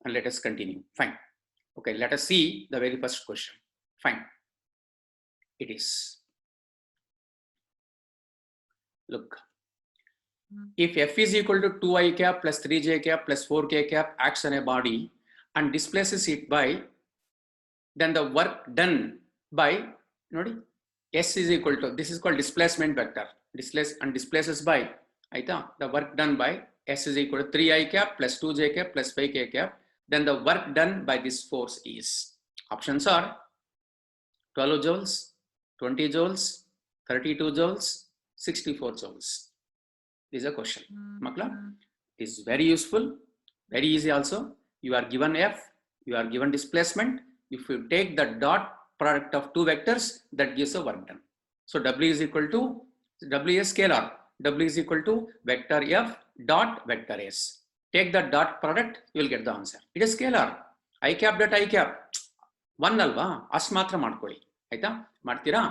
and let us continue. Fine. Okay, let us see the very first question. Fine. It is, look, if F is equal to 2i cap plus 3j cap plus 4k cap acts on a body and displaces it by, then the work done by, S is equal to, this is called displacement vector, displaces by, the work done by S is equal to 3i cap plus 2j cap plus 5k cap, then the work done by this force is, options are 12 joules, 20 joules, 32 joules, 64 joules. This is a question. Makla, is very useful, very easy also. You are given F, you are given displacement. If you take the dot product of two vectors, that gives a work done. So W is equal to, W is scalar. W is equal to vector F dot vector S. Take the dot product, you will get the answer. It is scalar. I cap dot I cap. One alva, ಅಷ್ಟು ಮಾತ್ರ ಮಾಡ್ಕೊಳ್ಳಿ. ಆಯ್ತಾ? ಮಾಡ್ತೀರಾ?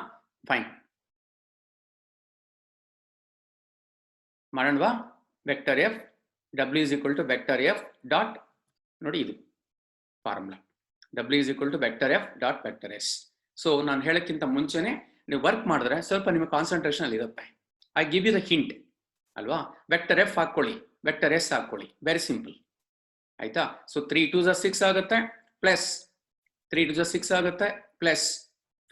Fine. ಮಾಡೋಣವಾ? Vector F, W is equal to vector F dot, ನೋಡಿ ಇದು formula. W is equal to vector F dot vector S. So ನಾನು ಹೇಳಕ್ಕಿಂತ ಮುಂಚೆನೆ ನೀವು ವರ್ಕ್ ಮಾಡಿದ್ರೆ ಸ್ವಲ್ಪ ನಿಮಗೆ ಕಾನ್ಸಂಟ್ರೇಷನ್ ಅಲ್ಲಿ ಇರುತ್ತೆ. I give you the hint ಅಲ್ವಾ? ವೆಕ್ಟರ್ F ಹಾಕೊಳ್ಳಿ, ವೆಕ್ಟರ್ S ಹಾಕೊಳ್ಳಿ, ವೆರಿ ಸಿಂಪಲ್. ಆಯ್ತಾ? ಸೊ 3 2 6 ಆಗುತ್ತೆ, ಪ್ಲಸ್ 3 2 6 ಆಗುತ್ತೆ, ಪ್ಲಸ್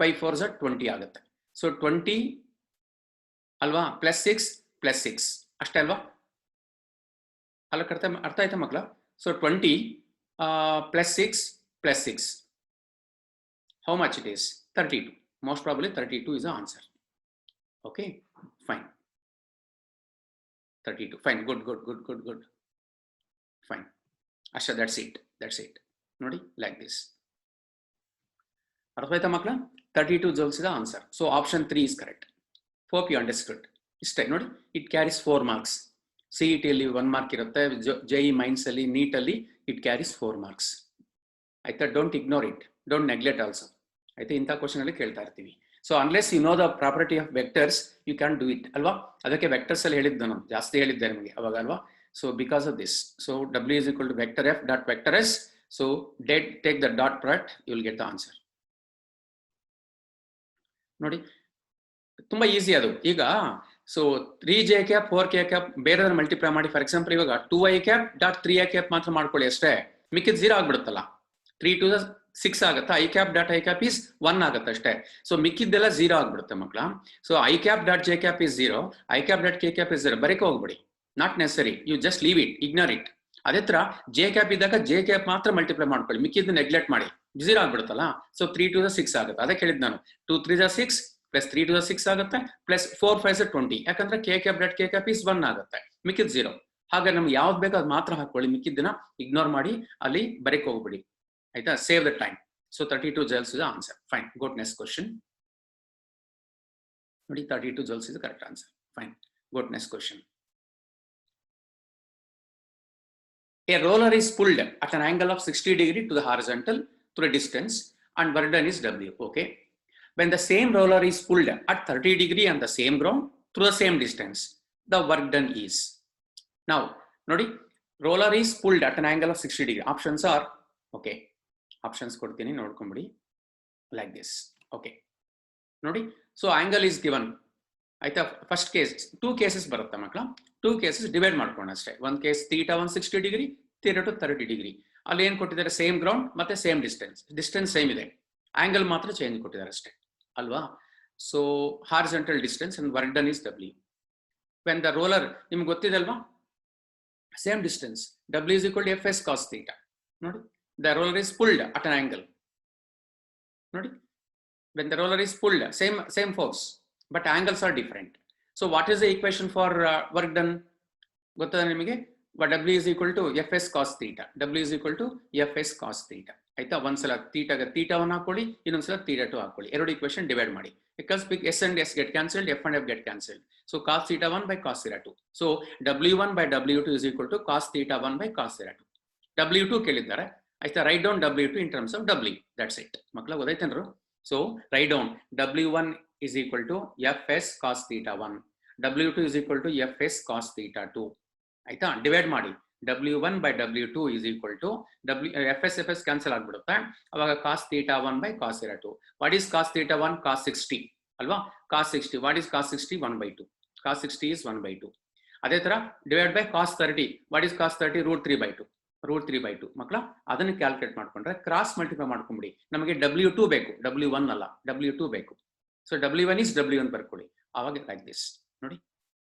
5 4 20 ಆಗುತ್ತೆ. ಸೊ 20 ಅಲ್ವಾ, ಪ್ಲಸ್ 6 ಪ್ಲಸ್ 6 ಅಷ್ಟೇ ಅಲ್ವಾ? ಅಲ್ಲ, ಅರ್ಥ ಆಯ್ತಾ ಮಕ್ಕಳ? So 20 plus 6 plus 6. How much it is? 32. Most probably 32 is the answer. Okay, fine. 32. Fine. Good. Fine. Asha, that's it. Nodi, like this. Arthvaita makla? 32 joules is the answer. So option 3 is correct. Hope you understood. Nodi, it carries 4 marks. CET ಅಲ್ಲಿ 1 mark ಇರುತ್ತೆ, JEE Mains ಅಲ್ಲಿ, NEET ಅಲ್ಲಿ it carries 4 marks. ಆಯ್ತಾ? Don't ignore it, don't neglect also. ಆಯ್ತಾ? ಇಂಥ question ಅಲ್ಲಿ ಕೇಳ್ತಾ ಇರ್ತೀವಿ. So unless you know the property of vectors, you can do it ಅಲ್ವಾ? ಅದಕ್ಕೆ ವೆಕ್ಟರ್ಸ್ ಅಲ್ಲಿ ಹೇಳಿದ್ದು ನಾನು ಜಾಸ್ತಿ ಹೇಳಿದ್ದೆ ನಿಮಗೆ ಅವಾಗ ಅಲ್ವಾ? So because of this, so W is equal to vector F dot vector S. So take the dot product, you will get the answer. ನೋಡಿ, ತುಂಬಾ ಈಸಿ ಅದು. ಈಗ so 3j cap 4k cap ಬೇರೆ ಮಲ್ಟಿಪ್ಲೈ ಮಾಡಿ, for example ಇವಾಗ 2i cap dot 3i cap ಮಾತ್ರ ಮಾಡ್ಕೊಳ್ಳಿ ಅಷ್ಟೇ, ಮಿಕ್ಕಿದ್ 0 ಆಗ್ಬಿಡುತ್ತಲ್ಲ. 3 2 6 ಆಗುತ್ತೆ, i cap dot i cap is 1 ಆಗುತ್ತೆ ಅಷ್ಟೇ. ಸೊ ಮಿಕ್ಕಿದ್ದೆಲ್ಲ 0 ಆಗ್ಬಿಡುತ್ತೆ ಮಕ್ಕಳ. So i cap dot j cap is 0, i cap dot k cap is 0. ಬರೀಕೆ ಹೋಗ್ಬಿಡಿ, not necessary, you just leave it, ignore it. ಅದೇ ತರ j cap ಇದ್ದಾಗ j cap ಮಾತ್ರ ಮಲ್ಟಿಪ್ಲೈ ಮಾಡ್ಕೊಳ್ಳಿ, ಮಿಕ್ಕಿದ್ದು ನೆಗ್ಲೆಕ್ಟ್ ಮಾಡಿ, 0 ಆಗ್ಬಿಡುತ್ತಲ್ಲ. ಸೊ 3 2 6 ಆಗುತ್ತೆ, ಅದಕ್ಕೆ ಹೇಳಿದ್ ನಾನು. 2 3 6 ಪ್ಲಸ್ 3 2 6 ಆಗುತ್ತೆ, ಪ್ಲಸ್ 4 5 20. ಯಾಕಂದ್ರೆ k cap dot k cap is 1 ಆಗುತ್ತೆ, ಮಿಕ್ಕಿದ್ 0. ಹಾಗೆ ನಮ್ಗೆ ಯಾವ್ದು ಬೇಕೋ ಅದು ಮಾತ್ರ ಹಾಕೊಳ್ಳಿ, ಮಿಕ್ಕಿದ್ದನ್ನ ಇಗ್ನೋರ್ ಮಾಡಿ ಅಲ್ಲಿ ಬರೀಕ್ ಹೋಗ್ಬಿಡಿ. ಆಯ್ತಾ? Save the time. So 32 joules is the answer. Fine. Go to next question. ನೋಡಿ, 32 joules is the correct answer. Fine. Go to next question. A roller is pulled at an angle of 60 degrees to the horizontal through a distance and work done is W. Okay. When the same roller is pulled at 30 degrees on the same ground through the same distance, the work done is. Now, nodi, roller is pulled at an angle of 60 degrees. Options are, okay, options ಕೊಡ್ತೀನಿ ನೋಡ್ಕೊಂಬಿಡಿ, like this. Okay, ನೋಡಿ, so angle is given. ಆಯ್ತಾ? First case 2 cases ಬರುತ್ತೆ ಮಕ್ಕಳ. 2 cases divide ಮಾಡ್ಕೊಂಡು ಅಷ್ಟೇ. ಒಂದು case θ 160 degree, θ 30 degree. ಅಲ್ಲಿ ಏನ್ ಕೊಟ್ಟಿದ್ದಾರೆ? ಸೇಮ್ ಗ್ರೌಂಡ್ ಮತ್ತೆ ಸೇಮ್ ಡಿಸ್ಟೆನ್ಸ್ ಸೇಮ್ ಇದೆ, ಆಂಗಲ್ ಮಾತ್ರ ಚೇಂಜ್ ಕೊಟ್ಟಿದ್ದಾರೆ ಅಷ್ಟೇ ಅಲ್ವಾ? So horizontal distance and work done is W. When the roller ನಿಮ್ಗೆ ಗೊತ್ತಿದೆ ಅಲ್ವಾ? Same distance, W is equal to Fs cos θ. ನೋಡಿ, the roller is pulled at an angle. Nodi, when the roller is pulled, same force, but angles are different. So what is the equation for work done? Gottadha nimage? W is equal to Fs cos θ. W is equal to Fs cos θ. ಆಯ್ತಾ? ಒಂದ್ಸಲ θಗೆ θ1 ಹಾಕೊಳ್ಳಿ, ಇನ್ನೊಂದ್ಸಲ θ2 ಹಾಕೊಳ್ಳಿ, ಎರಡು equation divide ಮಾಡಿ. Because S and S get cancelled, F and F get cancelled. So cos θ1 by cos θ2. So W1 by W2 is equal to cos θ1 by cos θ2. W2 ಕೇಳಿದ್ದಾರೆ. ಆಯ್ತಾ? Right down W2 in terms of W. That's it. ಮಕ್ಕಳ ಗೊತ್ತಾಯ್ತೇನ್ರು? So right down W1 is equal to Fs cos θ1, W2 is equal to Fs cos θ2. ಆಯ್ತಾ? Divide ಮಾಡಿ, W1 by W2 is equal to FS cancel ಆಗ್ಬಿಡುತ್ತೆ. ಅವಾಗ cos theta 1 by cos theta 2. What is cos theta 1? Cos 60 ಅಲ್ವಾ? Cos 60. What is cos 60? 1 by 2. Cos 60 is 1 by 2. ಅದೇ ತರ divide by cos 30. What is cos 30? root 3 by 2. root 3 by 2. ಮಕ್ಕಳ ಅದನ್ನು calculate ಮಾಡ್ಕೊಂಡ್ರೆ cross multiply ಮಾಡ್ಕೊಂಬಿಡಿ. ನಮಗೆ W2 ಬೇಕು, W1 ಅಲ್ಲ, W2 ಬೇಕು. ಸೊ W1 is W1 ಬರ್ಕೊಳ್ಳಿ. ಅವಾಗ ಲೈಕ್ ದಿಸ್ ನೋಡಿ.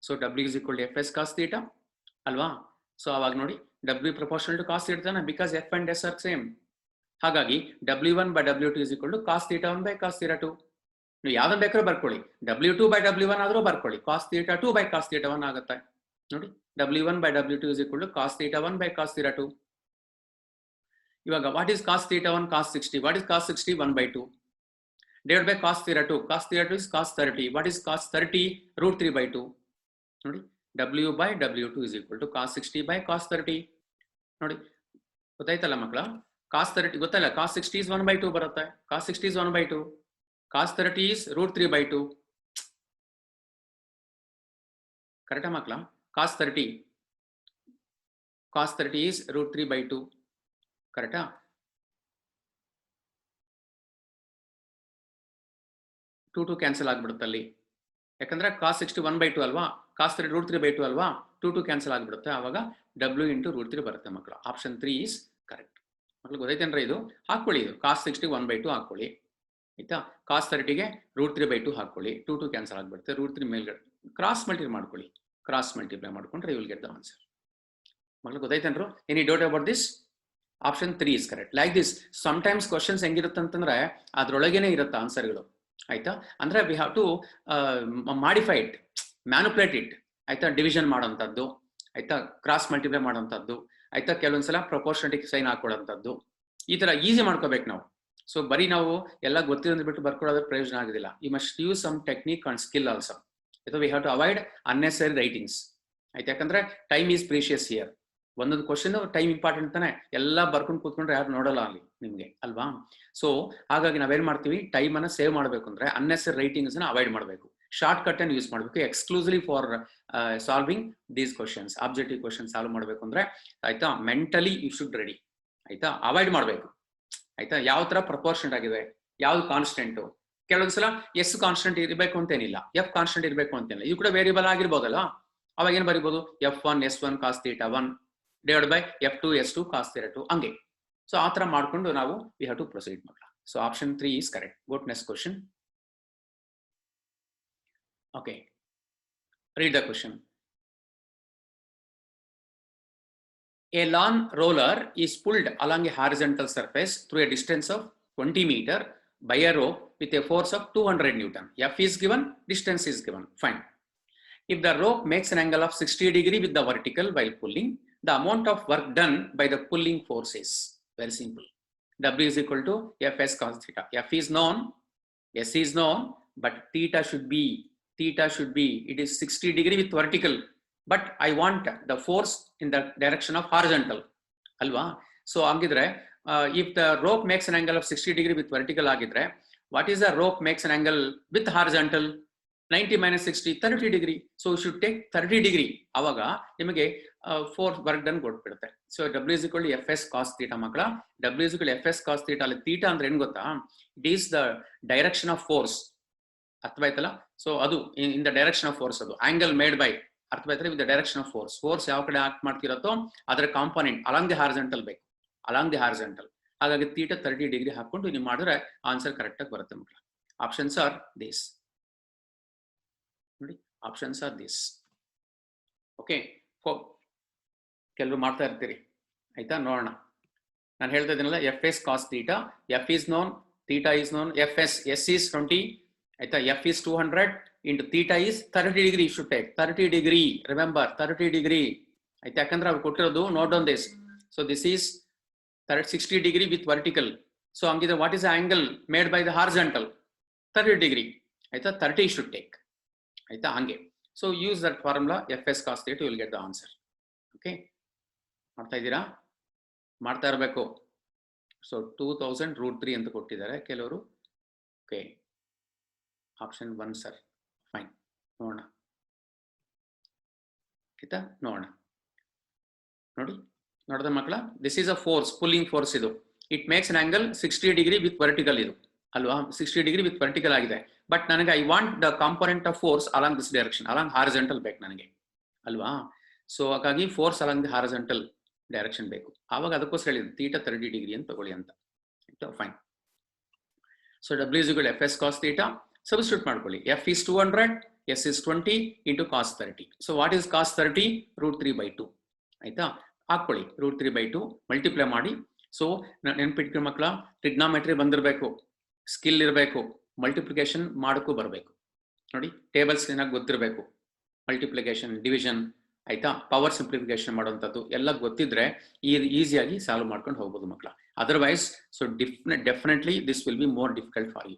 So W is equal to FS cos theta ಅಲ್ವಾ? ಸೊ ಅವಾಗ ನೋಡಿ W proportional to cos theta because F and S are same. ಹಾಗಾಗಿ W1 by W2 is equal to cos theta 1 by cos theta 2. ನೀವು ಯಾವ್ದನ್ನ ಬೇಕಾದ್ರೂ ಬರ್ಕೊಳ್ಳಿ. W2 by W1 ಆದ್ರೂ ಬರ್ಕೊಳ್ಳಿ. cos theta 2 by cos theta 1 ಆಗುತ್ತೆ ನೋಡಿ. W1 by W2 is equal to cos theta 1 by cos theta 2. ಇವಾಗ what is cos theta 1? Cos 60. What is cos 60? 1 by 2. Divided by cos theta 2. Cos theta 2 is cos 30. What is cos 30? root 3 by 2. ನೋಡಿ W by W2 is equal to cos 60 by cos 30. ನೋಡಿ ಗೊತ್ತಾಯ್ತಲ್ಲ ಮಕ್ಕಳ? cos 30 ಗೊತ್ತಲ್ಲ, cos 60 is 1 by 2 ಬರುತ್ತೆ. cos 60 is 1 by 2. cos 30 is root 3 by 2. ಕರೆಕ್ಟಾ ಮಕ್ಕಳ? cos 30 is root 3 by 2. ಕರೆಕ್ಟಾ? Two cancel ಆಗ್ಬಿಡುತ್ತಲ್ಲಿ, ಯಾಕಂದ್ರೆ cos 60 1 by 2 ಅಲ್ವಾ, cos 30 root 3 by 2 ಅಲ್ವಾ, ಟು ಕ್ಯಾನ್ಸಲ್ ಆಗ್ಬಿಡುತ್ತೆ. ಆವಾಗ W into root 3 ಬರುತ್ತೆ ಮಕ್ಕಳ. Option 3 is correct. ಮಕ್ಕಳು ಗೊತ್ತೈತೇನ್ರಿ? ಇದು ಹಾಕೊಳ್ಳಿ, ಇದು cos 60 1 by 2 ಹಾಕೊಳ್ಳಿ ಆಯ್ತಾ. cos 30ಗೆ root 3 by 2 ಹಾಕೊಳ್ಳಿ, ಟು ಕ್ಯಾನ್ಸಲ್ ಆಗ್ಬಿಡುತ್ತೆ. root 3 ಮೇಲ್ಗಡೆ ಕ್ರಾಸ್ ಮಲ್ಟಿಪ್ಲೈ ಮಾಡ್ಕೊಳ್ಳಿ. ಕ್ರಾಸ್ ಮಲ್ಟಿಪ್ಲೈ ಮಾಡ್ಕೊಂಡ್ರೆ you will get the answer. ಮಕ್ಕಳು ಗೊತ್ತೈತೇನ್ರು? Any doubt about this? Option 3 is correct. Like this sometimes questions ಹೆಂಗಿರುತ್ತೆ ಅಂತಂದ್ರೆ ಅದ್ರೊಳಗೇನೆ ಇರುತ್ತೆ ಆನ್ಸರ್ಗಳು ಆಯ್ತಾ. ಅಂದ್ರೆ we have to modify it, manipulate it ಆಯ್ತಾ. ಡಿವಿಷನ್ ಮಾಡೋಂಥದ್ದು ಆಯ್ತಾ, ಕ್ರಾಸ್ ಮಲ್ಟಿಪ್ಲೈ ಮಾಡೋಂಥದ್ದು ಆಯ್ತಾ, ಕೆಲವೊಂದ್ಸಲ ಪ್ರಪೋರ್ಷನಲಿಟಿ ಸೈನ್ ಹಾಕೊಳ್ಳೋಂಥದ್ದು, ಈ ತರ ಈಸಿ ಮಾಡ್ಕೋಬೇಕು ನಾವು. ಸೊ ಬರೀ ನಾವು ಎಲ್ಲ ಗೊತ್ತಿರೋದ್ ಬಿಟ್ಟು ಬರ್ಕೊಳ್ಳೋದ್ರ ಪ್ರಯೋಜನ ಆಗೋದಿಲ್ಲ. You must use some technique and skill also. ಆಯ್ತಾ, we have to avoid unnecessary writings ಆಯ್ತಾ. ಯಾಕಂದ್ರೆ ಟೈಮ್ ಈಸ್ ಪ್ರೀಶಿಯಸ್ ಹಿಯರ್. ಒಂದೊಂದು ಕ್ವಶನ್ ಟೈಮ್ ಇಂಪಾರ್ಟೆಂಟ್ ತಾನೆ, ಎಲ್ಲ ಬರ್ಕೊಂಡು ಕೂತ್ಕೊಂಡ್ರೆ ಯಾರು ನೋಡಲ್ಲ ಅಲ್ಲಿ ನಿಮ್ಗೆ ಅಲ್ವಾ. ಸೊ ಹಾಗಾಗಿ ನಾವೇನ್ ಮಾಡ್ತೀವಿ, ಟೈಮ್ ಅನ್ನ ಸೇವ್ ಮಾಡಬೇಕು ಅಂದ್ರೆ ಅನ್ನೆಸರಿ ರೈಟಿಂಗ್ಸ್ ನ ಅವಾಯ್ಡ್ ಮಾಡಬೇಕು, ಶಾರ್ಟ್ ಕಟ್ ಅನ್ನು ಯೂಸ್ ಮಾಡಬೇಕು. Exclusively for solving these questions, objective question solve ಮಾಡಬೇಕು ಅಂದ್ರೆ ಆಯ್ತಾ, ಮೆಂಟಲಿ ಯು ಶುಡ್ ರೆಡಿ ಆಯ್ತಾ. ಅವಾಯ್ಡ್ ಮಾಡಬೇಕು ಆಯ್ತಾ. ಯಾವ ತರ ಪ್ರಪೋರ್ಷನ್ ಆಗಿದೆ, ಯಾವ್ದು ಕಾನ್ಸ್ಟೆಂಟ್, ಕೆಲವೊಂದ್ಸಲ ಎಸ್ ಕಾನ್ಸ್ಟೆಂಟ್ ಇರಬೇಕು ಅಂತೇನಿಲ್ಲ, ಎಫ್ ಕಾನ್ಸ್ಟೆಂಟ್ ಇರಬೇಕು ಅಂತೇನಿಲ್ಲ, ಇವು ಕೂಡ ವೇರಿಯಬಲ್ ಆಗಿರ್ಬೋದಲ್ಲ. ಅವಾಗ ಏನ್ ಬರೀಬಹುದು, F1 S1 cos theta 1 divided by F2 S2 cos theta 2 ಹಂಗೆ. ಸೊ ಆ ತರ ಮಾಡ್ಕೊಂಡು ನಾವು ವಿ ಹ್ಯಾವ್ ಟು ಪ್ರೊಸೀಡ್ ಮಕ್ಕಳ. So option 3 is correct. Go to next question. Okay, read the question. A lawn roller is pulled along a horizontal surface through a distance of 20 meter by a rope with a force of 200 Newton. F is given, distance is given. Fine. If the rope makes an angle of 60 degree with the vertical while pulling, the amount of work done by the pulling force is very simple. W is equal to Fs cos theta. F is known, S is known, but theta should be, it is 60 degree with vertical, but I want the force in the direction of horizontal alva. So agidre if the rope makes an angle of 60 degree with vertical agidre, what is the rope makes an angle with horizontal? 90 minus 60 30 degree. So you should take 30 degree. Avaga nimage force work done ಕೊಟ್ಬಿಡುತ್ತೆ. So W is equal to Fs cos theta ಮಕ್ಕಳ. W is equal to Fs cos theta. ಅಲ್ಲಿ theta ಅಂದ್ರೆ ಏನು ಗೊತ್ತಾ? It is the direction of force. ಅರ್ಥವಾಯ್ತಲ್ಲ? So ಅದು in the direction of force, ಅದು angle made by, ಅರ್ಥವಾಯ್ತಲ್ಲ, with the direction of force. Force ಯಾವ ಕಡೆ ಆಕ್ಟ್ ಮಾಡ್ತಿರತ್ತೋ ಅದರ ಕಾಂಪೋನೆಂಟ್ along the horizontal ಬೇಕು, along the horizontal. ಹಾಗಾಗಿ theta 30 degree ಹಾಕೊಂಡು ನೀವು ಮಾಡಿದ್ರೆ ಆನ್ಸರ್ ಕರೆಕ್ಟ್ ಆಗಿ ಬರುತ್ತೆ ಮಕ್ಕಳ. ಆಪ್ಷನ್ಸ್ ಆರ್ ದಿಸ್ ನೋಡಿ, ಆಪ್ಷನ್ಸ್ ಆರ್ ದಿಸ್. ಓಕೆ, ಕೆಲವರು ಮಾಡ್ತಾ ಇರ್ತೀರಿ ಆಯ್ತಾ, ನೋಡೋಣ. ನಾನು ಹೇಳ್ತಾ ಇದ್ದೀನಲ್ಲ, Fs cos theta, F is known, theta is known, Fs, S is 20 ಆಯ್ತಾ, F is 200 into theta is 30 degree. You should take 30 degree, remember 30 degree ಆಯ್ತಾ, ಯಾಕಂದ್ರೆ ಅವ್ರು ಕೊಟ್ಟಿರೋದು note on this. So this is 60 degree with vertical. ಸೊ ಹಂಗಿದ್ರೆ what is the angle made by the horizontal? 30 degree ಆಯ್ತಾ, 30 should take ಆಯ್ತಾ, ಹಂಗೆ. So use that formula Fs cos theta, you will get the answer. Okay, ಮಾಡ್ತಾ ಇದ್ದೀರಾ? ಮಾಡ್ತಾ ಇರಬೇಕು. So 2000 root 3 ಅಂತ ಕೊಟ್ಟಿದ್ದಾರೆ ಕೆಲವರು. Okay, option 1 sir. ಫೈನ್, ನೋಡೋಣ ಆಯ್ತಾ, ನೋಡೋಣ. ನೋಡಿ ನೋಡಿದ ಮಕ್ಕಳ, this is a force, pulling force ಇದು. It makes an angle 60 degree with vertical ಇದು ಅಲ್ವಾ, 60 ಡಿಗ್ರಿ ವಿತ್ ವರ್ಟಿಕಲ್ ಆಗಿದೆ. ಬಟ್ ನನಗೆ I want the component of force along this direction, along horizontal ಬೇಕು ನನಗೆ ಅಲ್ವಾ. ಸೊ ಹಾಗಾಗಿ force along the horizontal direction ಬೇಕು. ಆವಾಗ ಅದಕ್ಕೋಸ್ಕರ ಹೇಳಿದ್ರು ಥೀಟಾ 30 ಡಿಗ್ರಿ ಅಂತ ತಗೊಳ್ಳಿ ಅಂತ. Fine. So W is equal to Fs cos theta. Substitute ಮಾಡ್ಕೊಳ್ಳಿ. F is 200, S is 20 into cos 30. So what is cos 30? √3/2. ಆಯ್ತಾ, ಹಾಕೊಳ್ಳಿ √3/2 ಮಲ್ಟಿಪ್ಲೈ ಮಾಡಿ. ಸೊ ನೆನ್ಪಿಟ್ಕೊಳ್ಳಿ ಮಕ್ಕಳ, ಟ್ರಿಗ್ನಾಮೆಟ್ರಿ ಬಂದಿರಬೇಕು, ಸ್ಕಿಲ್ ಇರಬೇಕು, ಮಲ್ಟಿಪ್ಲಿಕೇಶನ್ ಮಾಡೋಕ್ಕೂ ಬರಬೇಕು. ನೋಡಿ ಟೇಬಲ್ಸ್ ಏನಾಗಿ ಗೊತ್ತಿರಬೇಕು, ಮಲ್ಟಿಪ್ಲಿಕೇಶನ್, ಡಿವಿಷನ್, ಆಯ್ತಾ, ಪವರ್ ಸಿಂಪ್ಲಿಫಿಕೇಶನ್ ಮಾಡುವಂಥದ್ದು ಎಲ್ಲ ಗೊತ್ತಿದ್ರೆ ಈಸಿಯಾಗಿ ಸಾಲ್ವ್ ಮಾಡ್ಕೊಂಡು ಹೋಗ್ಬೋದು ಮಕ್ಕಳ. Otherwise so definitely this will be more difficult for you.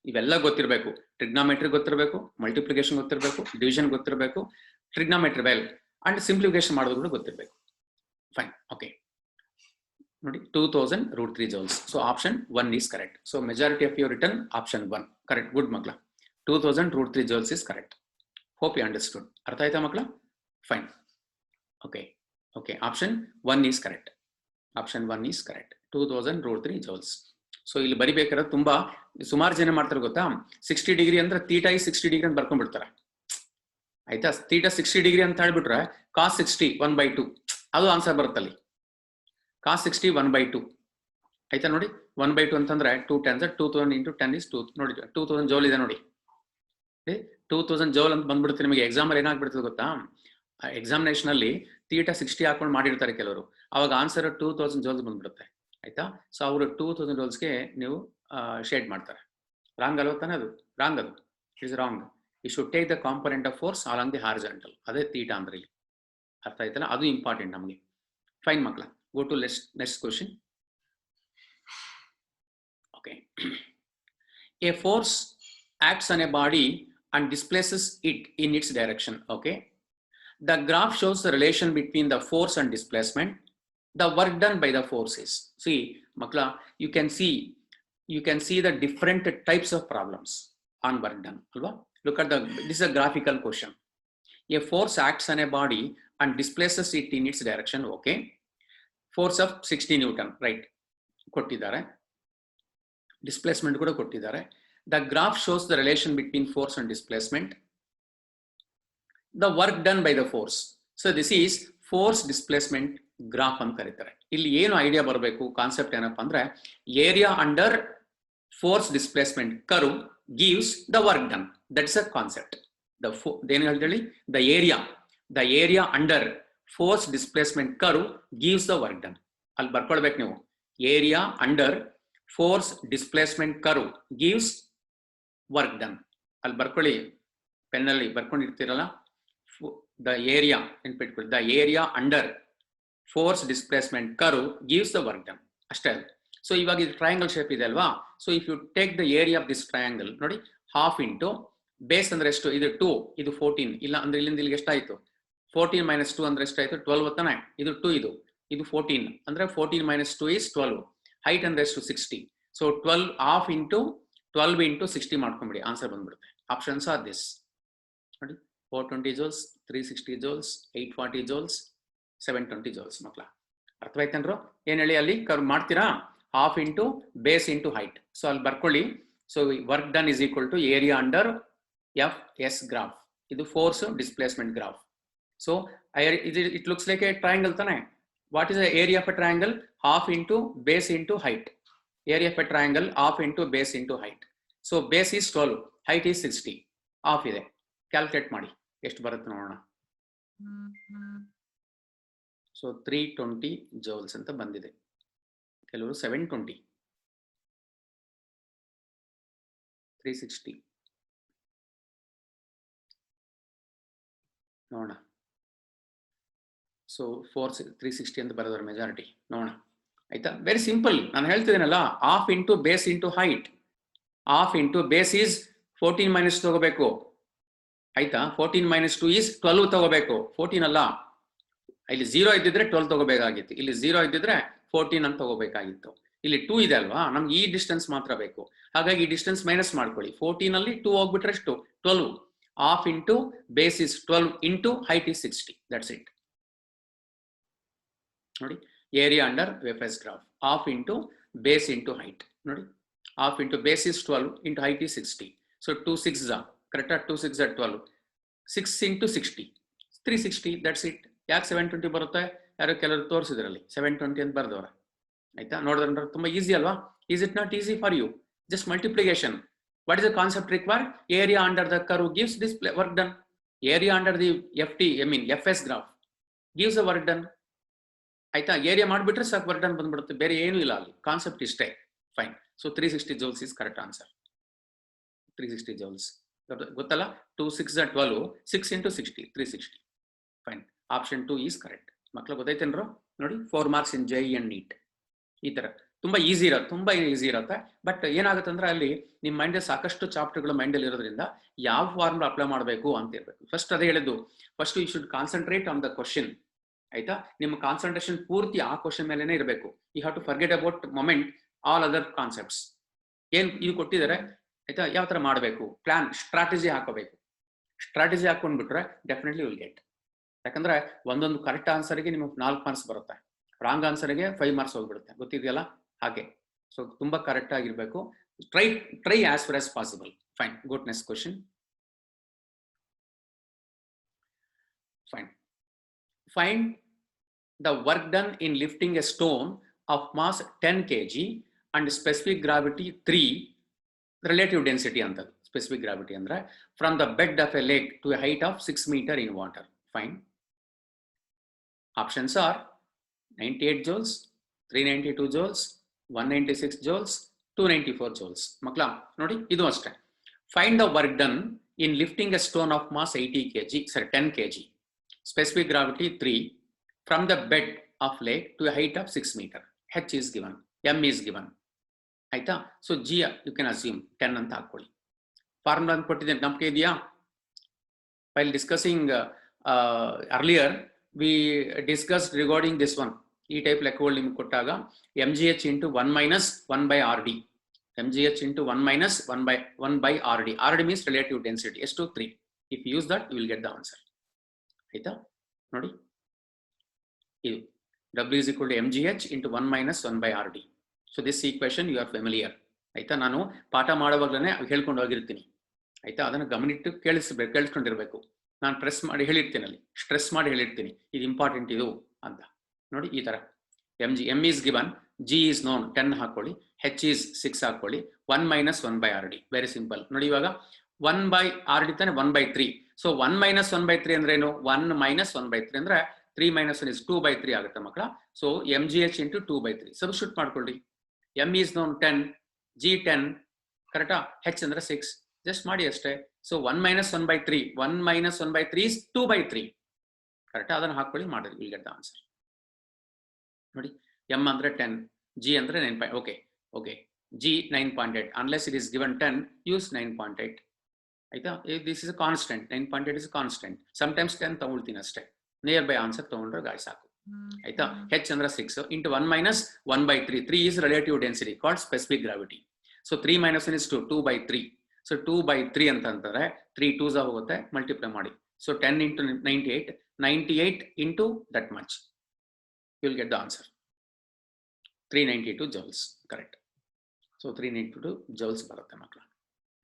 ಇವೆಲ್ಲ ಗೊತ್ತಿರಬೇಕು, ಟ್ರಿಗ್ನಾಮೆಟ್ರಿ ಗೊತ್ತಿರಬೇಕು, ಮಲ್ಟಿಪ್ಲಿಕೇಶನ್ ಗೊತ್ತಿರಬೇಕು, ಡಿವಿಷನ್ ಗೊತ್ತಿರಬೇಕು, ಟ್ರಿಗ್ನಾಮೆಟ್ರಿ ವೆಲ್ ಅಂಡ್ ಸಿಂಪ್ಲಿಫಿಕೇಶನ್ ಮಾಡೋದು ಕೂಡ ಗೊತ್ತಿರಬೇಕು. Fine, okay. ನೋಡಿ 2000 √3 joules. So option 1 is correct. So majority of you return option 1 correct. Good ಮಕ್ಕಳ, 2000 √3 joules is correct. Hope you understood. ಅರ್ಥ ಆಯ್ತಾ ಮಕ್ಕಳ? Fine, okay okay. Option 1 is correct. Option 1 is correct. 2000 √3 joules. So ಇಲ್ಲಿ ಬರಿಬೇಕಾದ್ರೆ ತುಂಬಾ ಸುಮಾರು ಜನ ಮಾಡ್ತಾರೆ ಗೊತ್ತಾ, 60 ಡಿಗ್ರಿ ಅಂದ್ರೆ ಥೀಟಾ is 60 ಡಿಗ್ರಿ ಅಂತ ಬರ್ಕೊಂಡ್ಬಿಡ್ತಾರೆ. ಆಯ್ತಾ, ಥೀಟಾ 60 ಡಿಗ್ರಿ ಅಂತ ಹೇಳ್ಬಿಟ್ರೆ cos 60 1/2 ಅದು ಆನ್ಸರ್ ಬರುತ್ತಲ್ಲಿ. cos 60 1/2 ಆಯ್ತಾ. ನೋಡಿ 1/2 ಅಂತಂದ್ರೆ 2 10 2000 into 10 is 2. ನೋಡಿ 2000 ಜೌಲ್ ಇದೆ ನೋಡಿ, 2000 ಜೌಲ್ ಅಂತ ಬಂದ್ಬಿಡುತ್ತೆ ನಿಮಗೆ. ಎಕ್ಸಾಮ್ ಅಲ್ಲಿ ಏನಾಗ್ಬಿಡ್ತದೆ ಗೊತ್ತಾ, ಎಕ್ಸಾಮಿನೇಷನ್ ಅಲ್ಲಿ ಥೀಟಾ 60 ಹಾಕೊಂಡು ಮಾಡಿರ್ತಾರೆ ಕೆಲವರು, ಅವಾಗ ಆನ್ಸರ್ 2000 ಜೌಲ್ಸ್ ಬಂದ್ಬಿಡುತ್ತೆ. ಆಯ್ತಾ, ಸೊ ಅವರು 2000 ಜೌಲ್ಸ್ಗೆ ನೀವು ಶೇಡ್ ಮಾಡ್ತಾರೆ. ರಾಂಗ್ ಅಲ್ವ ತಾನೆ ಅದು? ರಾಂಗ್, ಅದು it is wrong. You should take the component of force along the horizontal. ಅದೇ ಥೀಟಾ ಅಂದ್ರೆ ಇಲ್ಲಿ. ಅರ್ಥ ಆಯ್ತಲ್ಲ, ಅದು ಇಂಪಾರ್ಟೆಂಟ್ ನಮಗೆ. ಫೈನ್ ಮಕ್ಕಳ, go to next question. Okay. A force acts on a body and displaces it in its direction. Okay. The graph shows the relation between the force and displacement. The work done by the force is. See, makla, you can see the different types of problems on work done. Look at this is a graphical question. A force acts on a body and displaces it in its direction. Okay. Force of 60 Newton, right? ಕೊಟ್ಟಿದ್ದಾರೆ. Displacement ಕೂಡ ಕೊಟ್ಟಿದ್ದಾರೆ. The graph shows the relation between force and displacement. The work done by the force. So this is force displacement graph ಅಂತ ಕರೀತಾರೆ. ಇಲ್ಲಿ ಏನು idea ಬರಬೇಕು, concept ಏನಪ್ಪ ಅಂದ್ರೆ, area under force displacement curve gives the work done. That's a concept. ಏನು ಹೇಳ್ತೀವಿ, the area under force displacement curve gives the work done. ಅಲ್ಲಿ ಬರ್ಕೊಳ್ಬೇಕು ನೀವು, area under force displacement curve gives work done. ಅಲ್ಲಿ ಬರ್ಕೊಳ್ಳಿ, ಪೆನ್ನಲ್ಲಿ ಬರ್ಕೊಂಡಿರ್ತೀರಲ್ಲ, the area ನೆನ್ಪಿಟ್ಕೊಳ್ಳಿ, the area under force displacement curve gives the work done. ಅಷ್ಟೇ ಅದು. So ಇವಾಗ ಇದು triangle shape ಇದೆ ಅಲ್ವಾ, so if you take the area of this triangle, ನೋಡಿ ಹಾಫ್ ಇಂಟು ಬೇಸ್ ಅಂದ್ರೆ ಎಷ್ಟು, ಇದು 2, ಇದು 14, ಇಲ್ಲ ಅಂದ್ರೆ ಇಲ್ಲಿಂದ ಇಲ್ಲಿಗೆ ಎಷ್ಟಾಯ್ತು, 14 - 2 ಅಂದ್ರೆ ಎಷ್ಟಾಯ್ತು, 12 ತಾನೆ. ಇದು 2, ಇದು 14 ಅಂದ್ರೆ 14 - 2 is 12. ಹೈಟ್ ಅಂದ್ರೆ ಎಷ್ಟು, 60. ಸೊ 12 ಹಾಫ್ ಇಂಟು 12 ಇಂಟು 60 ಮಾಡ್ಕೊಂಬಿಡಿ, ಆನ್ಸರ್ ಬಂದ್ಬಿಡುತ್ತೆ. ಆಪ್ಷನ್ಸ್ ಆರ್ ದಿಸ್ ನೋಡಿ, 420 joules, 360 joules, 840 joules, 720 joules. ಮಕ್ಕಳ ಅರ್ಥವಾಯ್ತೇನ್ರು? ಏನ್ ಹೇಳಿ ಅಲ್ಲಿ ಕರ್ವ್ ಮಾಡ್ತೀರಾ, half into base into height. So ಅಲ್ಲಿ ಬರ್ಕೊಳ್ಳಿ. So work done is equal to area under FS graph. ಇದು force displacement graph. So it looks like a triangle tane. What is the area of a triangle? Half into base into height. Area of a triangle half into base into height. So base is 12, height is 60. Half ide. Calculate ಮಾಡಿ ಎಷ್ಟು ಬರುತ್ತೆ ನೋಡೋಣ. So 320 joules ಅಂತ ಬಂದಿದೆ. ಕೆಲವರು 720, 360 ನೋಡೋಣ. So force 360 ಅಂತ ಬರೋದ್ರ majority ನೋಡೋಣ. ಆಯ್ತಾ, ವೆರಿ ಸಿಂಪಲ್. ನಾನು ಹೇಳ್ತಿದ್ದೀನಲ್ಲ, half into base into height. Half into base is 14 - ತಗೋಬೇಕು. ಆಯ್ತಾ, 14 - 2 ಈಸ್ 12 ತಗೋಬೇಕು. 14 ಅಲ್ಲ, ಇಲ್ಲಿ 0 ಇದ್ದಿದ್ರೆ 12 ತಗೋಬೇಕಾಗಿತ್ತು. ಇಲ್ಲಿ 0 ಇದ್ದಿದ್ರೆ 14 ಅಂತ ತಗೋಬೇಕಾಗಿತ್ತು. ಇಲ್ಲಿ 2 ಇದೆ ಅಲ್ವಾ, ನಮ್ಗೆ ಈ ಡಿಸ್ಟೆನ್ಸ್ ಮಾತ್ರ ಬೇಕು. ಹಾಗಾಗಿ ಈ ಡಿಸ್ಟೆನ್ಸ್ ಮೈನಸ್ ಮಾಡ್ಕೊಳ್ಳಿ. 14 ಅಲ್ಲಿ 2 ಹೋಗ್ಬಿಟ್ರೆ ಎಷ್ಟು, 12. Half into base is 12 into height is 60. That's it. ನೋಡಿ ಏರಿಯಾ ಅಂಡರ್ ವೆಫೆಸ್ graph half into base into height ನೋಡಿ half into base is 12 into height is 60 so 2 6 ಕರೆಕ್ಟಾ 2 6 12 6 ಇಂಟು 60 360 ದಟ್ಸ್ ಇಟ್ ಯಾಕೆ 720 ಬರುತ್ತೆ ಯಾರೋ ಕೆಲವರು ತೋರಿಸಿದ್ರಲ್ಲಿ 720 ಅಂತ ಬರ್ದವ್ರೆ ಆಯ್ತಾ ನೋಡಿದ್ರೆ ತುಂಬಾ ಈಸಿ ಅಲ್ವಾ is it not easy for you just multiplication what is the concept required area under the curve gives this work done area under the fs graph gives the work done ಆಯ್ತಾ area ಮಾಡಿಬಿಟ್ರೆ ಸಾಕು work done ಬಂದ್ಬಿಡುತ್ತೆ ಬೇರೆ ಏನೂ ಇಲ್ಲ ಅಲ್ಲಿ concept ಇಷ್ಟೇ fine so 360 joules is correct answer 360 joules ಗೊತ್ತಲ್ಲ 2 6 12 6 into 60 360 fine option 2 is correct ಮಕ್ಕಳು ಗೊತ್ತೈತೇನ್ರು ನೋಡಿ 4 marks in JEE and NEET ಈ ತರ ತುಂಬಾ ಈಸಿ ಇರುತ್ತೆ ಬಟ್ ಏನಾಗುತ್ತೆ ಅಂದ್ರೆ ಅಲ್ಲಿ ನಿಮ್ಮ ಮೈಂಡ್ ಸಾಕಷ್ಟು ಚಾಪ್ಟರ್ಗಳು ಮೈಂಡಲ್ಲಿ ಇರೋದ್ರಿಂದ ಯಾವ ಫಾರ್ಮುಲಾ ಅಪ್ಲೈ ಮಾಡಬೇಕು ಅಂತ ಇರಬೇಕು ಫಸ್ಟ್ ಅದೇ ಹೇಳಿದ್ದು first you should concentrate on the question ಆಯ್ತಾ ನಿಮ್ಮ ಕಾನ್ಸಂಟ್ರೇಷನ್ ಪೂರ್ತಿ ಆ ಕ್ವಶನ್ ಮೇಲೆನೇ ಇರಬೇಕು you have to forget about moment all other concepts ಏನ್ ಇದು ಕೊಟ್ಟಿದ್ದಾರೆ ಆಯ್ತಾ ಯಾವ ತರ ಮಾಡಬೇಕು ಪ್ಲಾನ್ ಸ್ಟ್ರಾಟಜಿ ಹಾಕೊಂಡ್ಬಿಟ್ರೆ ಡೆಫಿನೆಟ್ಲಿ ವಿಲ್ ಗೆಟ್ ಯಾಕಂದ್ರೆ ಒಂದೊಂದು ಕರೆಕ್ಟ್ ಆನ್ಸರ್ಗೆ ನಿಮಗೆ 4 ಮಾರ್ಕ್ಸ್ ಬರುತ್ತೆ ರಾಂಗ್ ಆನ್ಸರ್ಗೆ 5 ಮಾರ್ಕ್ಸ್ ಹೋಗ್ಬಿಡುತ್ತೆ ಗೊತ್ತಿದೆಯಲ್ಲ ಹಾಗೆ ಸೊ ತುಂಬಾ ಕರೆಕ್ಟ್ ಆಗಿರ್ಬೇಕು try as far as possible fine good next question fine find the work done in lifting a stone of mass 10 kg and specific gravity 3 relative density anta specific gravity andre from the bed of a lake to a height of 6 meter in water fine options are 98 joules 392 joules 196 joules 294 joules makla nodi idu ashte find the work done in lifting a stone of mass 80 kg 10 kg specific gravity 3 from the bed of lake to a height of 6 meter. H is given, M is given. Aita? So G you can assume 10 anta hakoli. Formula kottidene namke idiya? While discussing earlier, we discussed regarding this one. E type ಲೆಕ್ಕಗಳು ನಿಮಗೆ ಕೊಟ್ಟಾಗ mgh into 1 minus 1 by rd. mgh into 1 minus 1 by rd. rd means relative density. S to 3. If you use that, you will get the answer. Aita? Nodi? W is equal to mgh into 1 minus 1 by rd. So this equation you are familiar. ಆಯ್ತಾ ನಾನು ಪಾಠ ಮಾಡುವಾಗಲೇ ಹೇಳ್ಕೊಂಡು ಹೋಗಿರ್ತೀನಿ ಆಯ್ತಾ ಅದನ್ನು ಗಮನಿಟ್ಟು ಕೇಳಿಸ್ಕೊಂಡಿರ್ಬೇಕು ನಾನು press ಮಾಡಿ ಹೇಳಿರ್ತೀನಿ ಅಲ್ಲಿ ಸ್ಟ್ರೆಸ್ ಮಾಡಿ ಹೇಳಿರ್ತೀನಿ ಇದು ಇಂಪಾರ್ಟೆಂಟ್ ಇದು ಅಂತ ನೋಡಿ ಈ ತರ m is given g is known 10 ಹಾಕೊಳ್ಳಿ h is 6 ಹಾಕೊಳ್ಳಿ 1 minus 1 by rd very simple ನೋಡಿ ಇವಾಗ 1 by rd ತಾನೆ 1 by 3 ಸೊ 1 minus 1 by 3 ಅಂದ್ರೆ ಏನು 1 minus 1 by 3 ಅಂದ್ರೆ 3 minus 1 is 2 by 3 ಆಗುತ್ತೆ ಮಕ್ಕಳ so mgh into 2 by 3 substitute ಮಾಡ್ಕೊಳ್ಳಿ m is known 10 g 10 ಕರೆಕ್ಟಾ h ಅಂದ್ರೆ 6 ಜಸ್ಟ್ ಮಾಡಿ ಅಷ್ಟೇ so 1 minus 1 by 3 1 minus 1 by 3 is 2 by 3 ಕರೆಕ್ಟಾ ಅದನ್ನು ಹಾಕೊಳ್ಳಿ ಮಾಡಿರಿ ವಿಲ್ ಗೆಟ್ ದ ಆನ್ಸರ್ ನೋಡಿ m ಅಂದ್ರೆ 10 g ಅಂದ್ರೆ 9 okay g 9.8 unless it is given 10 use 9.8 ಆಯ್ತಾ this is a constant 9.8 is a constant sometimes 10 ತಗೊಳ್ತೀನಿ ಅಷ್ಟೇ ನಿಯರ್ ಬೈ ಆನ್ಸರ್ ತಗೊಂಡ್ರೆ ಗಾಳಿ ಸಾಕು ಆಯ್ತಾ h ಅಂದ್ರೆ 6 into 1 minus 1 by 3 3 is relative density called specific gravity so 3 minus 1 is 2 by 3 so 2 by 3 ಅಂತಂದ್ರೆ 3 2s ಹೋಗುತ್ತೆ ಮಲ್ಟಿಪ್ಲೈ ಮಾಡಿ so 10 into 98 into that much you will get the answer 392 joules correct so 392 joules ಬರುತ್ತೆ ಮಕ್ಕಳು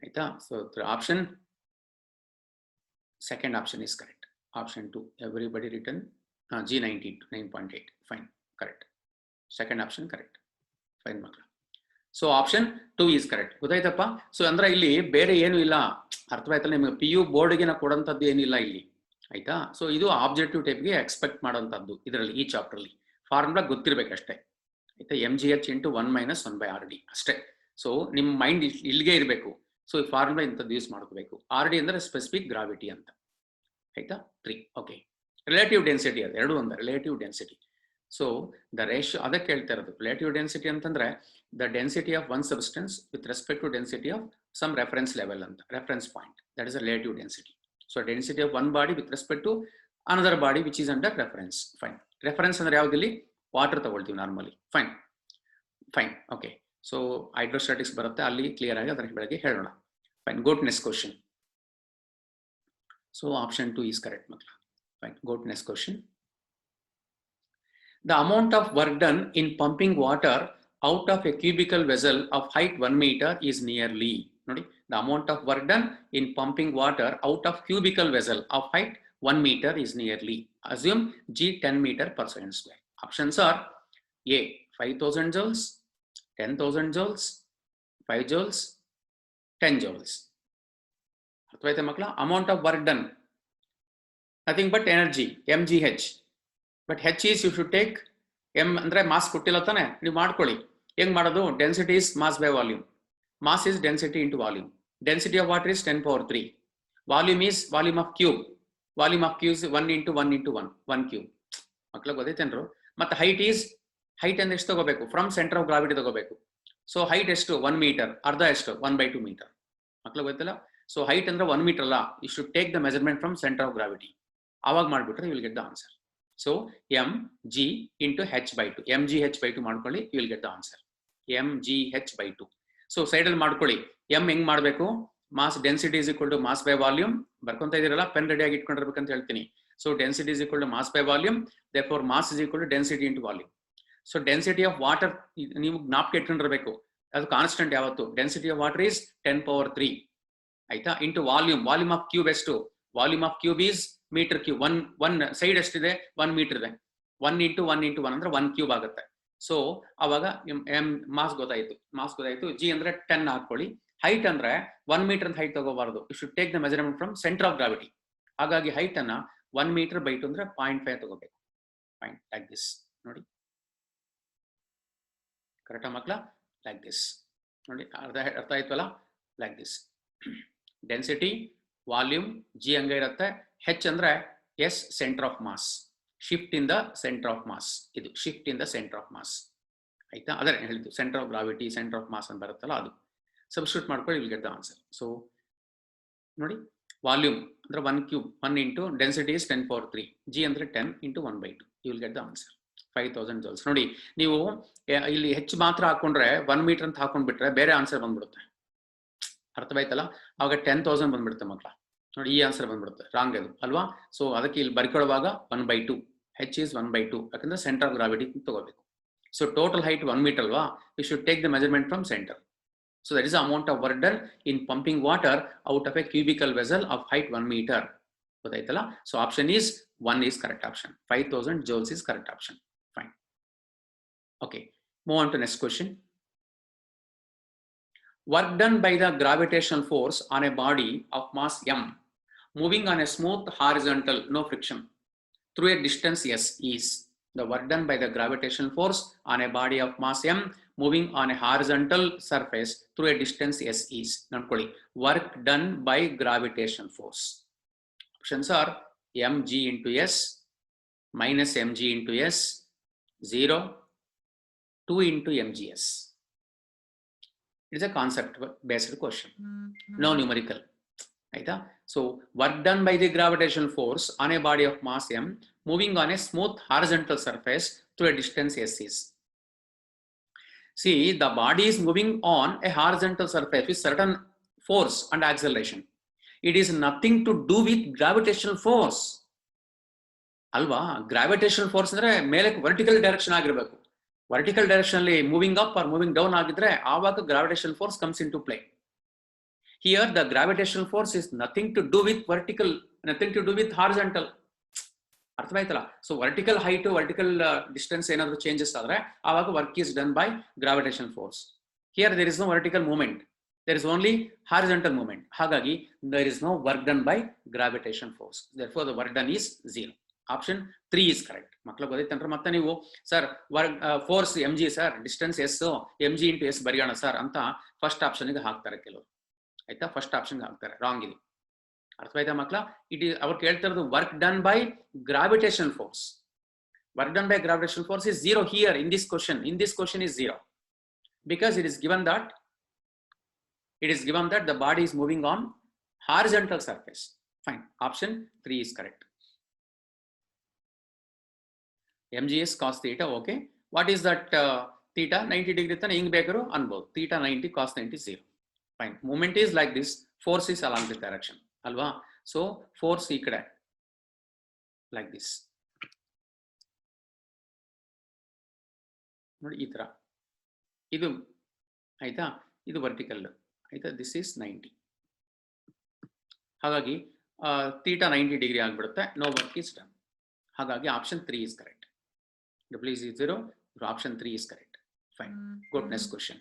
ಆಯ್ತಾ so option second option is correct option 2 everybody written G90 9.8 fine correct second option correct fine makla so option 2 is correct ಗೊತ್ತಾಯ್ತಪ್ಪ so ಅಂದ್ರೆ ಇಲ್ಲಿ ಬೇರೆ ಏನು ಇಲ್ಲ ಅರ್ಥವಾಯ್ತಲ್ಲ ನಿಮಗೆ PU board ಗೆ ನಾವು ಕೊಡಂತದ್ದು ಏನಿಲ್ಲ ಇಲ್ಲಿ ಆಯ್ತಾ ಸೊ ಇದು ಆಬ್ಜೆಕ್ಟಿವ್ ಟೈಪ್ ಗೆ ಎಕ್ಸ್ಪೆಕ್ಟ್ ಮಾಡೋಂತದ್ದು ಇದರಲ್ಲಿ ಈ ಚಾಪ್ಟರ್ ಅಲ್ಲಿ ಫಾರ್ಮುಲಾ ಗೊತ್ತಿರಬೇಕಷ್ಟೇ ಆಯ್ತಾ mgh into 1 minus 1 by rd ಅಷ್ಟೇ ಸೊ ನಿಮ್ಮ ಮೈಂಡ್ ಇಲ್ಲಿಗೆ ಇರಬೇಕು ಸೊ ಈ ಫಾರ್ಮುಲಾ ಇಂಥದ್ದು ಯೂಸ್ ಮಾಡ್ಕೋಬೇಕು rd ಅಂದ್ರೆ ಸ್ಪೆಸಿಫಿಕ್ ಗ್ರಾವಿಟಿ ಅಂತ ಆಯ್ತಾ 3 ಓಕೆ ರಿಲೇಟಿವ್ ಡೆನ್ಸಿಟಿ ಅದು ಎರಡು ಒಂದು relative density so the ratio ಅದಕ್ಕೆ ಹೇಳ್ತಾ ಇರೋದು ರಿಲೇಟಿವ್ ಡೆನ್ಸಿಟಿ ಅಂತಂದ್ರೆ the density of one substance with respect to density of some reference level ಅಂತ reference point that is a relative density so density of one body with respect to another body which is under reference fine reference ಅಂದ್ರೆ ಯಾವ್ದಿಲ್ಲಿ water ತಗೊಳ್ತೀವಿ normally fine okay so hydrostatics ಬರುತ್ತೆ ಅಲ್ಲಿ clear ಆಗಿ ಅದರ ಬೆಳಗ್ಗೆ ಹೇಳೋಣ fine go to next question so option 2 is correct makla fine go to next question The amount of work done in pumping water out of a cubical vessel of height 1 meter is nearly. Nodi, the amount of work done in pumping water out of cubical vessel of height 1 meter is nearly. Assume G 10 meter per second square. Options are A 5000 joules, 10,000 joules, 5 joules, 10 joules. ಅರ್ಥವಾಯ್ತಾ ಮಕ್ಕಳ? Amount of work done, nothing but energy mgh. But H is you should take M ಅಂದ್ರೆ mass ಕೊಟ್ಟಿಲ್ಲ ತಾನೆ, ನೀವು ಮಾಡ್ಕೊಳ್ಳಿ. ಹೆಂಗ್ ಮಾಡೋದು? Density is mass by volume. Mass is density into volume. Density of water is 10 power 3. Volume is volume of cube. Volume of cube is 1 into 1 into 1, 1 cube. ಮಕ್ಕಳ ಗೊತ್ತೈತೇನ್ರು? ಮತ್ತೆ height is, height ಅಂದ್ರೆ ಎಷ್ಟು ತಗೋಬೇಕು? ಫ್ರಮ್ ಸೆಂಟರ್ ಆಫ್ ಗ್ರಾವಿಟಿ ತಗೋಬೇಕು. So height ಎಷ್ಟು? 1 metre. ಅರ್ಧ ಎಷ್ಟು? 1/2 metre. ಮಕ್ಕಳ ಗೊತ್ತಿಲ್ಲ? ಸೊ ಹೈಟ್ ಅಂದ್ರೆ 1 ಮೀಟರ್ ಅಲ್ಲ, you should take the measurement from centre of gravity. ಆವಾಗ ಮಾಡ್ಬಿಟ್ರೆ you will get the answer. So mg into h/2, mgh/2 ಮಾಡ್ಕೊಳ್ಳಿ, you will get the answer. mgh/2. So side ಅಲ್ಲಿ ಮಾಡ್ಕೊಳ್ಳಿ. m ಹೆಂಗ್ ಮಾಡಬೇಕು? Mass density is equal to mass by volume. ಬರ್ಕೊಂತ ಇದೀರಲ್ಲ, pen ready ಆಗಿ ಇಟ್ಕೊಂಡಿರ್ಬೇಕಂತ ಹೇಳ್ತೀನಿ. So density is equal to mass by volume, therefore mass is equal to density into volume. So density of water ನೀವು ಜ್ಞಾಪಕ ಇಟ್ಕೊಂಡಿರ್ಬೇಕು, ಅದು ಕಾನ್ಸ್ಟೆಂಟ್ ಯಾವತ್ತು. Density of water is 10 power 3 ಆಯ್ತಾ, into volume. Volume of cube ಎಷ್ಟು? Volume of cube is metre cube. One side ಎಷ್ಟಿದೆ? 1 metre ಇದೆ. 1 into 1 into 1 ಅಂದ್ರೆ 1 ಕ್ಯೂಬ್ ಆಗುತ್ತೆ. ಸೊ ಅವಾಗ ಮಾಸ್ ಗೊತ್ತಾಯ್ತು, ಮಾಸ್ ಗೊತ್ತಾಯ್ತು. ಜಿ ಅಂದ್ರೆ 10 ಹಾಕೊಳ್ಳಿ. ಹೈಟ್ ಅಂದ್ರೆ 1 ಮೀಟರ್ ಅಂತ ಹೈಟ್ ತಗೋಬಾರ್ದು, you should take the measurement from centre of gravity. ಹಾಗಾಗಿ ಹೈಟ್ ಅನ್ನ 1 ಮೀಟರ್ ಬೈ 2 ಅಂದ್ರೆ 0.5 ತಗೋಬೇಕು. ಪಾಯಿಂಟ್ ಲೈಕ್ ದಿಸ್ ನೋಡಿ, ಕರೆಕ್ಟಾ ಮಕ್ಕಳ? ಲೈಕ್ ದಿಸ್ ನೋಡಿ, ಅರ್ಥ ಆಯ್ತಲ್ಲ? Like this. Density, volume, G ಹಂಗೆ ಇರುತ್ತೆ. ಹೆಚ್ ಅಂದ್ರೆ S centre of mass, shift in the centre of mass. ಇದು shift in the centre of mass ಆಯ್ತಾ, ಅದರ ಹೇಳಿದ್ದು centre of gravity, centre of mass ಅಂತ ಬರುತ್ತಲ್ಲ ಅದು. ಸಬ್ಸ್ಟಿಟ್ಯೂಟ್ ಮಾಡ್ಕೊಳ್ಳಿ, will get the answer. So ನೋಡಿ, ವಾಲ್ಯೂಮ್ ಅಂದ್ರೆ 1 cube, 1 into density is 10 power 3, G ಅಂದ್ರೆ 10 into 1/2, you will get the answer 5000 joules. ನೋಡಿ, ನೀವು ಇಲ್ಲಿ ಹೆಚ್ಚು ಮಾತ್ರ ಹಾಕೊಂಡ್ರೆ 1 ಮೀಟರ್ ಅಂತ ಹಾಕೊಂಡ್ಬಿಟ್ರೆ ಬೇರೆ ಆನ್ಸರ್ ಬಂದ್ಬಿಡುತ್ತೆ. ಅರ್ಥವಾಯ್ತಲ್ಲ? ಆವಾಗ 10,000 ಬಂದ್ಬಿಡುತ್ತೆ ಮಕ್ಕಳ. ನೋಡಿ, ಈ ಆನ್ಸರ್ ಬಂದ್ಬಿಡುತ್ತೆ, ರಾಂಗ್ ಅದು ಅಲ್ವಾ? ಸೊ ಅದಕ್ಕೆ ಇಲ್ಲಿ ಬರ್ಕೊಳ್ಳುವಾಗ 1/2, ಹೆಚ್ ಈಸ್ 1/2, ಯಾಕಂದ್ರೆ ಸೆಂಟರ್ ಆಫ್ ಗ್ರಾವಿಟಿ ತಗೋಬೇಕು. ಸೊ ಟೋಟಲ್ ಹೈಟ್ 1 ಮೀಟರ್ ಅಲ್ವಾ, you should take the measurement from centre. So that is the amount of work done in pumping water out of a cubical vessel of height 1 meter. ಗೊತ್ತಾಯ್ತಲ್ಲ? So option is 1 is correct option. 5000 joules is correct option. Fine. Okay. Move on to next question. Work done by the gravitational force on a body of mass m moving on a smooth horizontal, no friction, through a distance s is. The work done by the gravitational force on a body of mass m moving on a horizontal surface through a distance s is. Notkoli, work done by gravitational force. Options are mg into s, minus mg into s, 0, 2 into mgs. It is a concept based question. No numerical. Right? So work done by the gravitational force on a body of mass m moving on a smooth horizontal surface through a distance s is. See, the body is moving on a horizontal surface with certain force and acceleration. It is nothing to do with gravitational force. Alva, gravitational force andre mele vertical direction ಆಗಿರಬೇಕು. Vertical direction ಅಲ್ಲಿ moving up or moving down ಆಗಿದ್ರೆ ಆವಾಗ gravitational force comes into play. Here the gravitational force is nothing to do with vertical, nothing to do with horizontal. ಅರ್ಥವಾಯ್ತಲ್ಲ? So vertical height, vertical distance ಏನಾದ್ರು changes ಆದ್ರೆ ಆವಾಗ work is done by gravitation force. Here there is no vertical movement, there is only horizontal movement. ಹಾಗಾಗಿ there is no work done by gravitation force. Therefore the work done is 0. Option 3 is correct. ಮಕ್ಕಳು ಗೊತ್ತಂದ್ರೆ ಮತ್ತೆ ನೀವು sir force mg sir, distance S, mg into S ಬರೆಯೋಣ sir ಅಂತ first ಆಪ್ಷನ್ಗೆ ಹಾಕ್ತಾರೆ ಕೆಲವರು. ಆಯ್ತಾ? ಫಸ್ಟ್ ಆಪ್ಷನ್ಗೆ ಹಾಕ್ತಾರೆ, ರಾಂಗ್ ಇದೆ. ಅರ್ಥವಾಯ್ತಾ ಮಕ್ಕಳ? ಇಟ್ ಈಸ್ ಅವ್ರು ಕೇಳ್ತಿರೋದು work done by gravitation force. Work done by gravitation force is 0 here in this question. In this question is 0 because it is given that the body is moving on horizontal surface. Fine. Option 3 is correct. mgs cos theta. Okay. What is that theta? 90 degree tana hinge bekaru anbodu. Theta 90 cos 90 0. Fine. Movement is like this. Force is along this direction. Alva? So force ಈ ಕಡೆ like this. ನೋಡಿ ಈ ತರ ಇದು ಆಯ್ತಾ, ಇದು vertical ಆಯ್ತಾ, this is 90. ಹಾಗಾಗಿ ಥೀಟಾ 90 ಡಿಗ್ರಿ ಆಗಿಬಿಡುತ್ತೆ. No work is done. ಹಾಗಾಗಿ option 3 is correct. W is 0, option 3 is correct. Fine. Go to next question.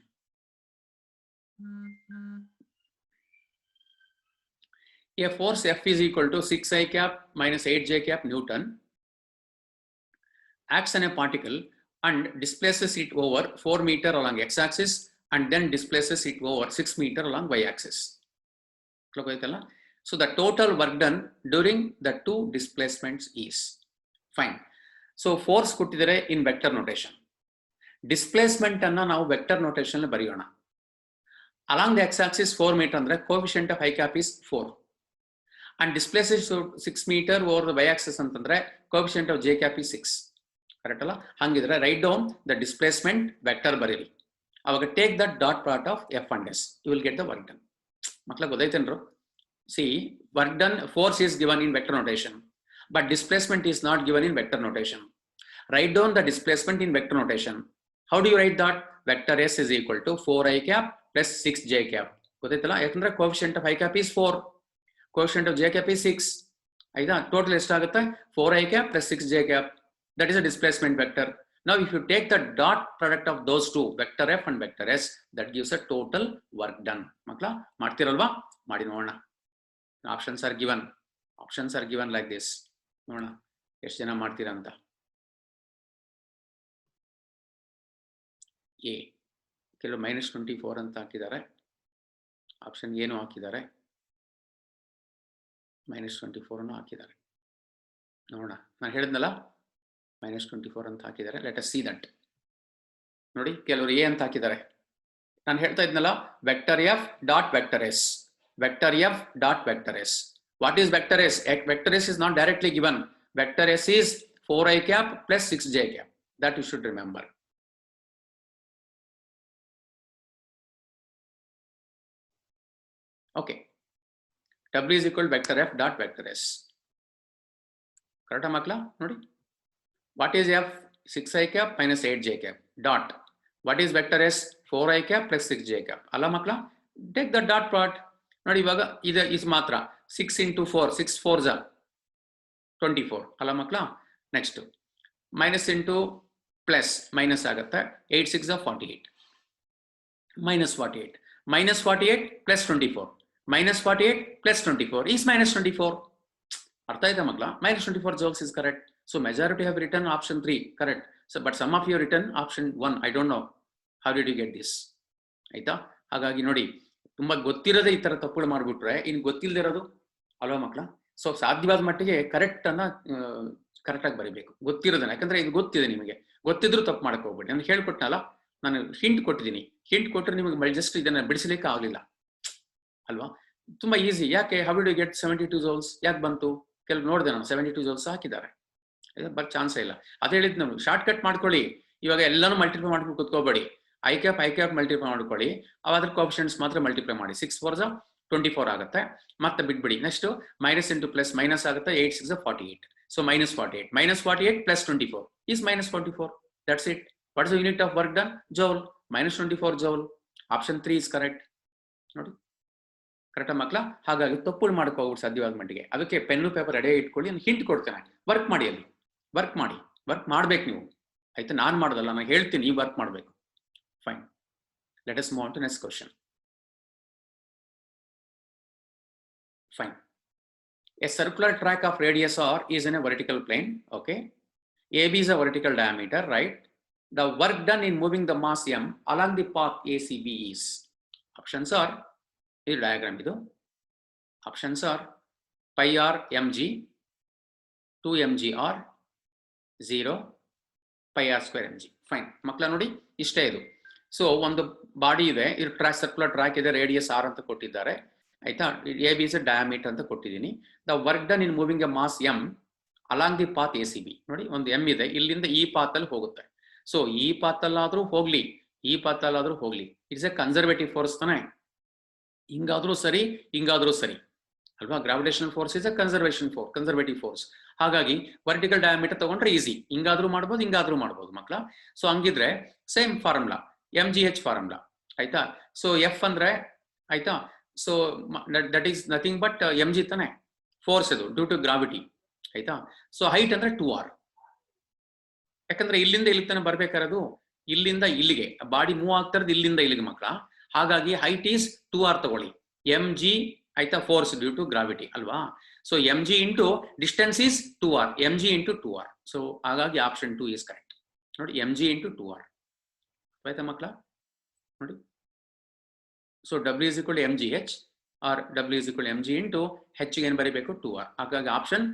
A force F is equal to 6I cap minus 8J cap Newton acts on a particle and displaces it over 4 meter along x-axis and then displaces it over 6 meter along y-axis. So the total work done during the two displacements is. Fine. So force ಕೊಟ್ಟಿದ್ದಾರೆ in vector notation. Displacement ಅನ್ನ ನಾವು vector notation ಅಲ್ಲಿ ಬರೆಯೋಣ. Along the x-axis 4 meter ಅಂದ್ರೆ coefficient of I cap is 4. And displaces 6 meter over the y-axis ಅಂತಂದ್ರೆ coefficient of J cap is 6. Correct ಅಲ್ಲ? ಹಂಗಿದ್ರೆ write down the displacement vector ಬರೀರಿ. ಅವಾಗ take the dot product of F and S. You will get the work done. ಮಕ್ಕಳ ಗೊತ್ತಾಯ್ತೇನ್ರು? See, work done, force is given in vector notation. But displacement is not given in vector notation. Write down the displacement in vector notation. How do you write that? Vector S is equal to 4I cap plus 6J cap. ಗೊತ್ತಾಯ್ತಲ್ಲ? ಯಾಕಂದ್ರೆ coefficient of I cap is 4. Coefficient of J cap is 6. ಆಯ್ತಾ? Total ಎಷ್ಟಾಗುತ್ತೆ? 4I cap plus 6J cap. That is a displacement vector. Now if you take the dot product of those two, vector F and vector S, that gives a total work done. ಮಕ್ಕಳ ಮಾಡ್ತಿರಲ್ವಾ? ಮಾಡಿ ನೋಡೋಣ. Options are given. Options are given like this. ನೋಡೋಣ ಎಷ್ಟು ಜನ ಮಾಡ್ತೀರಾ ಅಂತ. A ಕೆಲವು -24 ಅಂತ ಹಾಕಿದ್ದಾರೆ. ಆಪ್ಷನ್ ಏನು ಹಾಕಿದ್ದಾರೆ, -24 ಅನ್ನು ಹಾಕಿದ್ದಾರೆ. ನೋಡೋಣ, ನಾನು ಹೇಳಿದ್ನಲ್ಲ -24 ಅಂತ ಹಾಕಿದ್ದಾರೆ. Let us see that. ನೋಡಿ, ಕೆಲವರು ಎ ಅಂತ ಹಾಕಿದ್ದಾರೆ. ನಾನು ಹೇಳ್ತಾ ಇದ್ನಲ್ಲ vector F dot vector S, vector F dot vector S. What is vector S? Vector S is not directly given. Vector S is 4I cap plus 6J cap. That you should remember. Okay. W is equal to vector F dot vector S. Correct, makla? Nodi. What is F? 6I cap minus 8J cap. Dot. What is vector S? 4I cap plus 6J cap. Alla makla? Take the dot part. Nodi, ivaga ida is matra. 6 into 4, 6 4s are 24. ಅಲ್ಲ ಮಕ್ಕಳ? Next minus into plus minus ಆಗುತ್ತೆ. 8 6 48, -48, -48 plus 24, -48 plus 24 is -24. ಅರ್ಥ ಆಯ್ತಾ ಮಕ್ಕಳ? -24 joules is correct. So majority have written option 3 correct. So but some of you written option 1. I don't know how did you get this. ಆಯ್ತಾ? ಹಾಗಾಗಿ ನೋಡಿ, ತುಂಬಾ ಗೊತ್ತಿರೋದೇ ಈ ತರ ತಪ್ಪುಗಳು ಮಾಡ್ಬಿಟ್ರೆ ಇನ್ನು ಗೊತ್ತಿಲ್ಲದಿರೋದು ಅಲ್ವಾ ಮಕ್ಕಳ? ಸೊ ಸಾಧ್ಯವಾದ ಮಟ್ಟಿಗೆ ಕರೆಕ್ಟ್ ಅನ್ನ ಕರೆಕ್ಟ್ ಆಗಿ ಬರೀಬೇಕು, ಗೊತ್ತಿರೋದನ್ನ. ಯಾಕಂದ್ರೆ ಇದು ಗೊತ್ತಿದೆ ನಿಮಗೆ, ಗೊತ್ತಿದ್ರು ತಪ್ಪು ಮಾಡಕ್ ಹೋಗ್ಬೇಡಿ. ನಾನು ಹೇಳ್ಕೊಟ್ನಲ್ಲ, ನಾನು ಹಿಂಟ್ ಕೊಟ್ಟಿದ್ದೀನಿ. ಹಿಂಟ್ ಕೊಟ್ಟರೆ ನಿಮಗೆ ಜಸ್ಟ್ ಇದನ್ನ ಬಿಡಿಸಲಿಕ್ಕೆ ಆಗಲಿಲ್ಲ ಅಲ್ವಾ? ತುಂಬಾ ಈಸಿ. ಯಾಕೆ? How do get 72 joules? ಯಾಕೆ ಬಂತು? ಕೆಲವು ನೋಡಿದೆ ನಾನು 72 joules ಹಾಕಿದ್ದಾರೆ. ಬಟ್ ಚಾನ್ಸೇ ಇಲ್ಲ. ಅದು ಹೇಳಿದ್ ನಾನು, ಶಾರ್ಟ್ ಕಟ್ ಮಾಡ್ಕೊಳ್ಳಿ. ಇವಾಗ ಎಲ್ಲಾನು ಮಲ್ಟಿಪ್ಲೈ ಮಾಡ್ಕೊಂಡು ಕುತ್ಕೋಬೇಡಿ. ಐ ಕ್ಯಾಪ್ ಮಲ್ಟಿಪ್ಲೈ ಮಾಡ್ಕೊಳ್ಳಿ. ಅವಾದ್ರ ಕೋಫಿಷಿಯಂಟ್ಸ್ ಮಾತ್ರ ಮಲ್ಟಿಪ್ಲೈ ಮಾಡಿ. 6 4s 24 ಆಗುತ್ತೆ. ಮತ್ತೆ ಬಿಟ್ಬಿಡಿ. Next minus into plus minus ಆಗುತ್ತೆ. 8 6 48. So -48, -48 plus 24 is -44. That's it. What is the unit of work done? Joule. -24 joule. Option 3 is correct. ನೋಡಿ, ಕರೆಕ್ಟಾ ಮಕ್ಕಳ? ಹಾಗಾಗಿ ತಪ್ಪುಗಳು ಮಾಡ್ಕೋಬಹುದು ಸಾಧ್ಯವಾದ ಮಟ್ಟಿಗೆ. ಅದಕ್ಕೆ ಪೆನ್ನು ಪೇಪರ್ ರೆಡಿ ಇಟ್ಕೊಳ್ಳಿ. ನಾನು ಹಿಂಟ್ ಕೊಡ್ತೇನೆ, ವರ್ಕ್ ಮಾಡಿ. ಅಲ್ಲಿ ವರ್ಕ್ ಮಾಡಿ, ವರ್ಕ್ ಮಾಡ್ಬೇಕು ನೀವು. ಆಯ್ತಾ? ನಾನು ಮಾಡೋದಲ್ಲ, ನಾನು ಹೇಳ್ತೀನಿ, ನೀವು ವರ್ಕ್ ಮಾಡಬೇಕು. Fine. Let us move on to next question. Fine. A circular track of radius r is in a vertical plane. Okay. AB is a vertical diameter, right? The work done in moving the mass m along the path ACB is. Options are, this diagram idu. Options are pi r mg, 2 mg r, 0, pi r square mg. Fine. Makla nodi, ishte idu. So ಒಂದು body ಇದೆ, ಇದು circular track ಇದೆ, radius r ಅಂತ ಕೊಟ್ಟಿದ್ದಾರೆ. ಆಯ್ತಾ? AB is a diameter ಅಂತ ಕೊಟ್ಟಿದ್ದೀನಿ. The work done in moving a mass m along the path ACB. ನೋಡಿ, ಒಂದು m ಇದೆ, ಇಲ್ಲಿಂದ ಈ ಪಾತ್ ಅಲ್ಲಿ ಹೋಗುತ್ತೆ. ಸೊ ಈ ಪಾತ್ ಅಲ್ಲಾದ್ರೂ ಹೋಗ್ಲಿ, ಈ ಪಾತ್ ಅಲ್ಲಾದ್ರೂ ಹೋಗ್ಲಿ, ಇಟ್ಸ್ ಎ ಕನ್ಸರ್ವೇಟಿವ್ ಫೋರ್ಸ್ ತಾನೆ. ಹಿಂಗಾದ್ರೂ ಸರಿ, ಹಿಂಗಾದ್ರೂ ಸರಿ. ಅಲ್ವಾ? Gravitational force is a conservative force. ಹಾಗಾಗಿ ವರ್ಟಿಕಲ್ ಡಯಾಮೀಟರ್ ತಗೊಂಡ್ರೆ ಈಸಿ, ಹಿಂಗಾದ್ರೂ ಮಾಡ್ಬೋದು ಹಿಂಗಾದ್ರೂ ಮಾಡ್ಬೋದು ಮಕ್ಕಳ. ಸೊ ಹಂಗಿದ್ರೆ ಸೇಮ್ ಫಾರ್ಮುಲಾ MGH ಫಾರ್ಮುಲಾ ಆಯ್ತಾ. ಸೊ ಎಫ್ ಅಂದ್ರೆ ಆಯ್ತಾ, so that is nothing but mg ತಾನೆ ಫೋರ್ಸ್ ಅದು ಡ್ಯೂ ಟು ಗ್ರಾವಿಟಿ ಆಯ್ತಾ. ಸೊ ಹೈಟ್ ಅಂದ್ರೆ 2r, ಯಾಕಂದ್ರೆ ಇಲ್ಲಿಂದ ಇಲ್ಲಿಗೆ ತಾನೆ ಬರ್ಬೇಕಾರದು, ಇಲ್ಲಿಂದ ಇಲ್ಲಿಗೆ ಬಾಡಿ ಮೂವ್ ಆಗ್ತಾ ಇರೋದು ಇಲ್ಲಿಂದ ಇಲ್ಲಿಗೆ ಮಕ್ಕಳ. ಹಾಗಾಗಿ ಹೈಟ್ ಈಸ್ 2r ತಗೊಳ್ಳಿ, mg ಆಯ್ತಾ ಫೋರ್ಸ್ ಡ್ಯೂ ಟು ಗ್ರಾವಿಟಿ ಅಲ್ವಾ. So mg into distance is 2r, mg into 2r. So ಹಾಗಾಗಿ ಆಪ್ಷನ್ 2 ಈಸ್ ಕರೆಕ್ಟ್ ನೋಡಿ, mg ಇಂಟು 2r ಆಯ್ತಾ ಮಕ್ಕಳ ನೋಡಿ. So W is equal to MGH or W is equal to MG into H ಗೆ ಏನು ಬರೀಬೇಕು 2r. ಹಾಗಾಗಿ option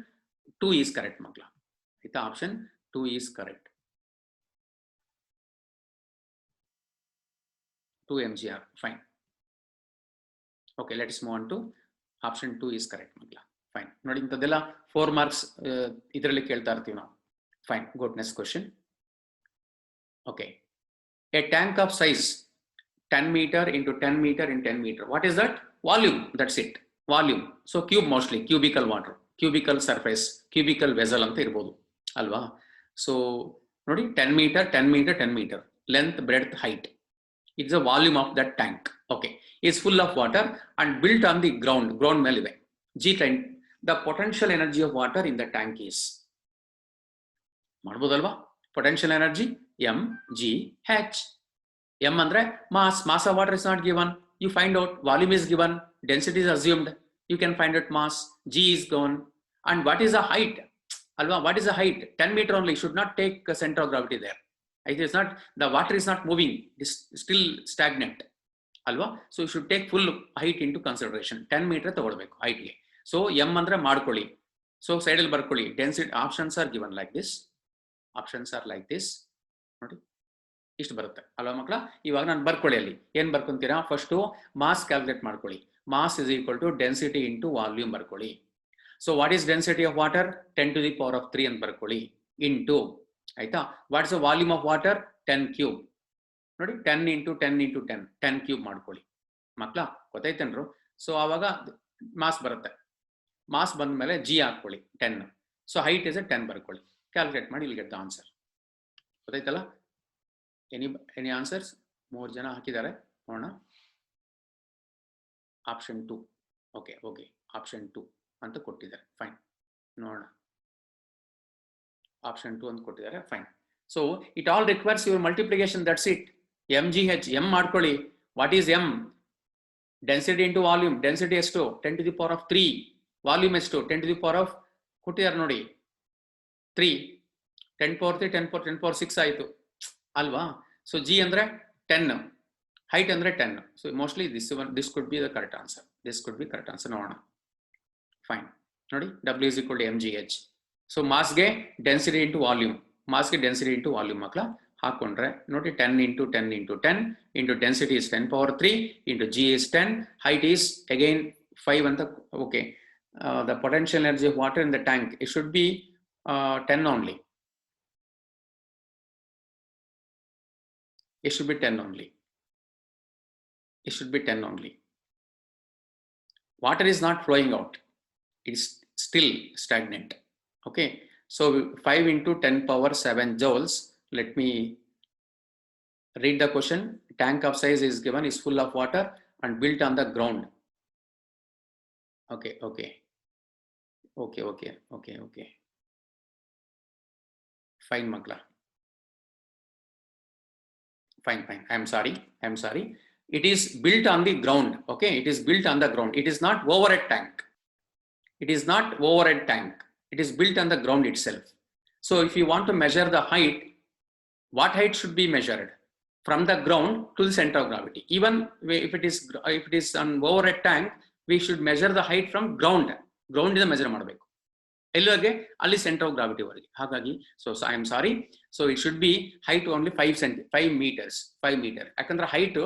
2 is correct ಮಕ್ಕಳ ಆಯ್ತಾ. Option 2 is correct, 2 MGR fine. Okay, let's move on to option 2 is correct ಮಕ್ಕಳ. Fine ನೋಡಿ, ಇಂಥದ್ದೆಲ್ಲ 4 marks ಇದರಲ್ಲಿ ಕೇಳ್ತಾ ಇರ್ತೀವಿ ನಾವು. Fine, good. Next question. Okay, a tank of size 10 meter into 10 meter in 10 meter. What is that? Volume. That's it. Volume. So cube, mostly cubical water, cubical surface, cubical vessel anta irbodu alva. So nodi 10 meter 10 meter 10 meter length, breadth, height. It's a volume of that tank. Okay, is full of water and built on the ground melive. G time. The potential energy of water in the tank is ಮಾಡಬಹುದಲ್ವಾ? potential energy mgh. M andre mass of water is not given, you find out. Volume is given, density is assumed, you can find out mass. G is gone. And what is the height alva? What is the height? 10 meter only, should not take a center of gravity there. It is not, the water is not moving, it is still stagnant alva. So you should take full height into consideration. 10 meter ತಗೊಳ್ಬೇಕು height ಗೆ. So M andre ಮಾಡ್ಕೊಳ್ಳಿ, so side ಅಲ್ಲಿ ಬರ್ಕೊಳ್ಳಿ. Density options are given like this, options are like this ನೋಡಿ, ಇಷ್ಟು ಬರುತ್ತೆ ಅಲ್ವಾ ಮಕ್ಕಳ. ಇವಾಗ ನಾನು ಬರ್ಕೊಳ್ಳಿ, ಅಲ್ಲಿ ಏನ್ ಬರ್ಕೊಂತೀರಾ, ಫಸ್ಟ್ ಮಾಸ್ ಕ್ಯಾಲ್ಕುಲೇಟ್ ಮಾಡ್ಕೊಳ್ಳಿ. Mass is equal to density into volume ಬರ್ಕೊಳ್ಳಿ. So what is density of water? 10 to the power of 3 ಅಂತ ಬರ್ಕೊಳ್ಳಿ, ಇಂಟು ಆಯ್ತಾ. What is the volume of water? 10 cube ನೋಡಿ, 10 into 10 into 10 10 ಕ್ಯೂಬ್ ಮಾಡ್ಕೊಳ್ಳಿ ಮಕ್ಕಳ, ಗೊತ್ತಾಯ್ತೇನ್ರು. So ಆವಾಗ ಮಾಸ್ ಬರುತ್ತೆ. ಮಾಸ್ ಬಂದ ಮೇಲೆ ಜಿ ಹಾಕೊಳ್ಳಿ 10. ಸೊ ಹೈಟ್ ಇಸ್ 10 ಬರ್ಕೊಳ್ಳಿ, ಕ್ಯಾಲ್ಕುಲೇಟ್ ಮಾಡಿ, ಇಲ್ಲಿ ಗೆಟ್ ದ ಆನ್ಸರ್. ಗೊತ್ತಾಯ್ತಲ್ಲ? Any answers? 3 ಜನ ಹಾಕಿದ್ದಾರೆ, ನೋಡೋಣ. ಆಪ್ಷನ್ 2. ಓಕೆ ಓಕೆ, ಆಪ್ಷನ್ 2 ಅಂತ ಕೊಟ್ಟಿದ್ದಾರೆ. ಫೈನ್, ನೋಡೋಣ. ಆಪ್ಷನ್ 2 ಅಂತ ಕೊಟ್ಟಿದ್ದಾರೆ. Fine. So it all requires your multiplication, that's it. MGH M ಮಾಡ್ಕೊಳ್ಳಿ. What is M? Density into volume. Density ಎಷ್ಟು? 10 to the power of 3. Volume ಎಷ್ಟು? 10 to the power of ಕೊಟ್ಟಿದ್ದಾರೆ ನೋಡಿ 3. 10 power 3 10 power 6 ಆಯಿತು ಅಲ್ವಾ. ಸೊ ಜಿ ಅಂದ್ರೆ 10, height ಅಂದ್ರೆ 10. So mostly this could be the correct answer. This could be correct answer. ನೋಡೋಣ. Fine ನೋಡಿ, W is equal to MGH. So ಮಾಸ್ಗೆ ಡೆನ್ಸಿಟಿ ಇಂಟು ವಾಲ್ಯೂಮ್, ಮಾಸ್ಗೆ ಡೆನ್ಸಿಟಿ ಇಂಟು ವಾಲ್ಯೂಮ್ ಮಕ್ಕಳ ಹಾಕೊಂಡ್ರೆ ನೋಡಿ, 10 into 10 into 10 into density is 10 power 3 into G is 10, height is again 5 ಅಂತ. Okay, the potential energy of water in the tank, it should be 10 only. It should be 10 only. It should be 10 only. Water is not flowing out, it is still stagnant. Okay, so 5 into 10 power 7 joules. Let me read the question. Tank of size is given, is full of water and built on the ground. Okay, okay, okay, okay, okay, okay. Fine makla. Fine. I'm sorry. It is built on the ground. Okay, it is built on the ground. It is not overhead tank. It is not overhead tank. It is built on the ground itself. So if you want to measure the height, what height should be measured? From the ground to the center of gravity. Even if it is an overhead tank, we should measure the height from ground. Ground is measure ಮಾಡಬೇಕು. ಎಲ್ಲಿವರೆಗೆ? ಅಲ್ಲಿ centre of gravity ವರೆಗೆ. ಹಾಗಾಗಿ so I am sorry, so it should be height only 5 meters. ಯಾಕಂದ್ರೆ height